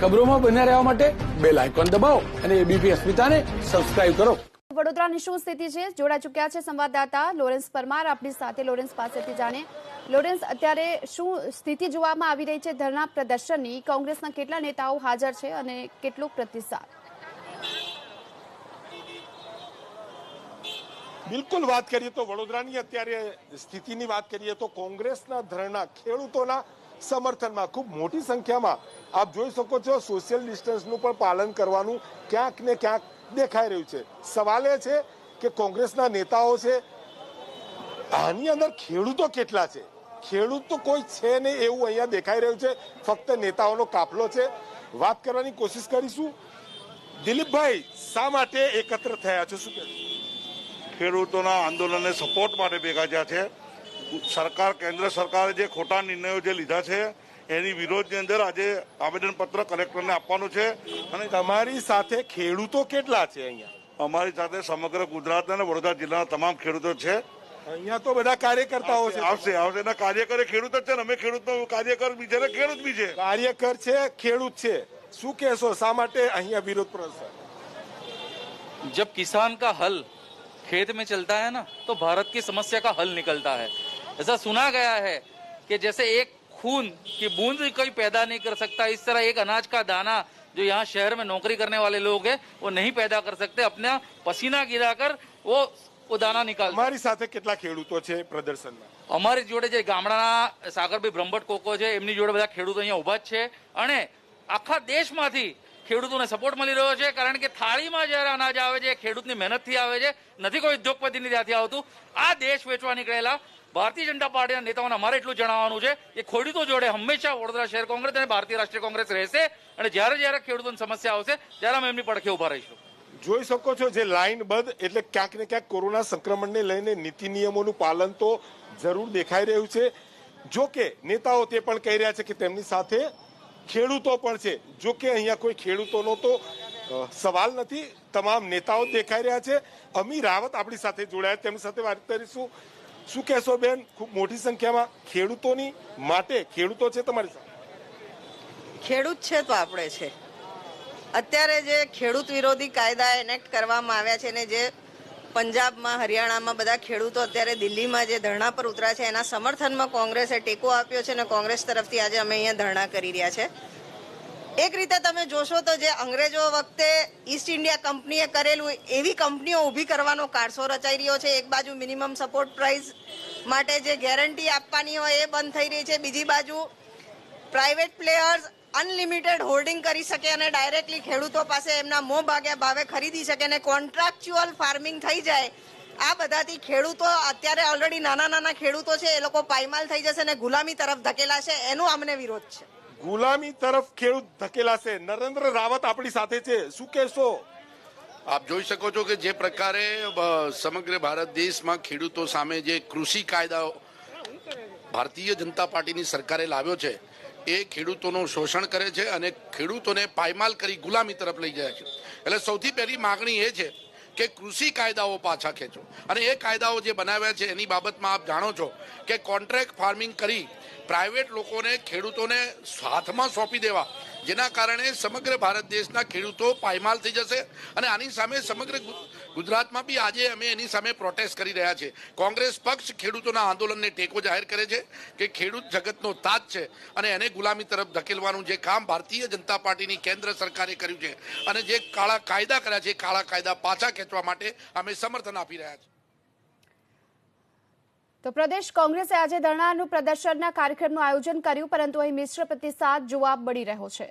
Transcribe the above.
ખબરોમાં બન્યા રહેવા માટે બેલ આઇકોન દબાવો અને એબીપી અસ્મિતાને સબસ્ક્રાઇબ કરો। વડોદરાની શું સ્થિતિ છે? જોડા ચૂક્યા છે સંવાદદાતા લોરેન્સ પરમાર આપણી સાથે। લોરેન્સ પાસેથી જાણે, લોરેન્સ, અત્યારે શું સ્થિતિ જોવામાં આવી રહી છે ધરણા પ્રદર્શનની? કોંગ્રેસના કેટલા નેતાઓ હાજર છે અને કેટલો પ્રતિસાદ? બિલકુલ વાત કરીએ તો વડોદરાની અત્યારે સ્થિતિની વાત કરીએ તો કોંગ્રેસના ધરણા ખેડૂતોના સમર્થનમાં ખૂબ મોટી સંખ્યામાં આપ જોઈ શકો છો। સોશિયલ ડિસ્ટન્સનું પણ પાલન કરવાનું ક્યાંક ને ક્યાંક દેખાઈ રહ્યું છે। સવાલ એ છે કે કોંગ્રેસના નેતાઓ છે, આની અંદર ખેડૂતો કેટલા છે? ખેડૂત તો કોઈ છે નહીં એવું અહીંયા દેખાઈ રહ્યું છે, ફક્ત નેતાઓનો કાફલો છે। વાત કરવાની કોશિશ કરીશું। દિલીપભાઈ, શા માટે એકત્ર થયા છો, શું કહેશો? ખેડૂતોના આંદોલનને સપોર્ટ માટે ભેગા થયા છે। સરકાર, કેન્દ્ર સરકારે જે ખોટા નિર્ણયો જે લીધા છે એની વિરોધની અંદર આજે આવેદનપત્ર કલેક્ટરને આપવાનું છે। અને તમારી સાથે ખેડૂતો કેટલા છે અહીંયા? અમારી સાથે સમગ્ર ગુજરાતના અને વડોદરા જિલ્લાના તમામ ખેડૂતો છે। અહીંયા તો બધા કાર્યકર્તાઓ છે। આવશે એના કાર્યકર ખેડૂત જ છે ને, અમે ખેડૂતનો કાર્યકર બી છે ને ખેડૂત બી છે। કાર્યકર છે, ખેડૂત છે, શું કહેશો, શા માટે અહીંયા વિરોધ પ્રદર્શન? जब किसान का हल खेत में चलता है ना, तो भारत की समस्या का हल निकलता है। ऐसा सुना गया है कि जैसे एक खून की बूंद कोई पैदा नहीं कर सकता, इस तरह एक अनाज का दाना जो यहाँ शहर में नौकरी करने वाले लोग हैं वो नहीं पैदा कर सकते। अपना पसीना गिराकर वो दाना निकाल। हमारी સાથે કેટલા ખેડૂતો છે પ્રદર્શનમાં? અમારી જોડે જે ગામડાના સાગરભાઈ બ્રહ્મભટ્ટ કોકો છે એમની જોડે બધા ખેડૂતો અહીંયા ઉભા જ છે અને આખા દેશમાંથી ખેડૂતોને સપોર્ટ મળી રહ્યો છે, કારણ કે થાળીમાં જ્યારે અનાજ આવે છે ખેડૂતની મહેનતથી આવે છે, નથી કોઈ ઉદ્યોગપતિની ત્યાંથી આવતું। આ દેશ વેચવા નીકળેલા ભારતીય જનતા પાર્ટીના નેતાઓને અમારે એટલું જણાવવાનું છે કે ખેડૂતો જોડે હંમેશા વડોદરા શહેર કોંગ્રેસ અને ભારતીય રાષ્ટ્રીય કોંગ્રેસ રહેશે અને જ્યારે ખેડૂતોની સમસ્યા આવશે ત્યારે અમે એમની પડખે ઉભા રહીશું। જોઈ શકો છો જે લાઈન બંધ, એટલે ક્યાંક ને ક્યાંક કોરોના સંક્રમણને લઈને નીતિ નિયમોનું પાલન તો જરૂર દેખાઈ રહ્યું છે। જો કે નેતાઓ તે પણ કહી રહ્યા છે કે તેમની સાથે ખેડૂતો પણ છે। જો કે અહીંયા કોઈ ખેડૂતોનો તો સવાલ નથી, તમામ નેતાઓ દેખાઈ રહ્યા છે। અમી રાવત આપણી સાથે જોડાયા, તેમની સાથે વાત કરીશું। શું કહેશો બેન, ખૂબ મોટી સંખ્યામાં ખેડૂતોની માટે ખેડૂતો છે તમારી સાથે? ખેડૂત છે તો આપણે છે। અત્યારે જે ખેડૂત વિરોધી કાયદા એનેક્ટ કરવામાં આવ્યા છે ને જે પંજાબમાં, હરિયાણામાં બધા ખેડૂતો અત્યારે દિલ્હીમાં જે ધરણા પર ઉતર્યા છે એના સમર્થનમાં કોંગ્રેસે ટેકો આપ્યો છે અને કોંગ્રેસ તરફથી આજે અમે અહીંયા ધરણા કરી રહ્યા છે। એક રીતે તમે જોશો તો જે અંગ્રેજો વખતે ઈસ્ટ ઇન્ડિયા કંપનીએ કરેલું એવી કંપનીઓ ઊભી કરવાનો કારસો રચાઈ રહ્યો છે। એક બાજુ મિનિમમ સપોર્ટ પ્રાઇસ માટે જે ગેરંટી આપવાની હોય એ બંધ થઈ રહી છે, બીજી બાજુ પ્રાઇવેટ પ્લેયર્સ અનલિમિટેડ હોલ્ડિંગ કરી શકે અને ડાયરેક્ટલી ખેડૂતો પાસે એમના મોં ભાગ્યા ભાવે ખરીદી શકે અને કોન્ટ્રાક્ચ્યુઅલ ફાર્મિંગ થઈ જાય। આ બધાથી ખેડૂતો અત્યારે ઓલરેડી નાના ખેડૂતો છે એ લોકો પાયમાલ થઈ જશે અને ગુલામી તરફ ધકેલાશે, એનો અમને વિરોધ છે। ગુલામી તરફ ખેડૂત ધકેલાશે। નરેન્દ્ર રાવત આપણી સાથે છે, શું કહેશો? આપ જોઈ શકો છો કે જે પ્રકારે સમગ્ર ભારત દેશમાં ખેડૂતો સામે જે કૃષિ કાયદાઓ ભારતીય જનતા પાર્ટીની સરકારે લાવ્યો છે એ ખેડૂતોનું શોષણ કરે છે અને ખેડૂતોને પાયમાલ કરી ગુલામી તરફ લઈ જાય છે। એટલે સૌથી પહેલી માગણી એ છે કે કૃષિ કાયદાઓ પાછા ખેંચો અને એ કાયદાઓ જે બનાવ્યા છે એની બાબતમાં આપ જાણો છો કે કોન્ટ્રાક્ટ ફાર્મિંગ કરી પ્રાઇવેટ લોકોને ખેડૂતોને હાથમાં સોંપી દેવા, જેના કારણે સમગ્ર ભારત દેશના ખેડૂતો પાયમાલ થઈ જશે અને આની સામે સમગ્ર ગુજરાતમાં બી આજે અમે એની સામે પ્રોટેસ્ટ કરી રહ્યા છીએ। કોંગ્રેસ પક્ષ ખેડૂતોના આંદોલનને ટેકો જાહેર કરે છે કે ખેડૂત જગતનો તાજ છે અને એને ગુલામી તરફ ધકેલવાનું જે કામ ભારતીય જનતા પાર્ટીની કેન્દ્ર સરકારે કર્યું છે અને જે કાળા કાયદા કર્યા છે કાળા કાયદા પાછા ખેંચવા માટે અમે સમર્થન આપી રહ્યા છીએ। તો પ્રદેશ કોંગ્રેસે આજે ધરણાનું પ્રદર્શનના કાર્યક્રમનું આયોજન કર્યું, પરંતુ અહીં મિશ્ર પ્રતિસાદ જોવા મળી રહ્યો છે।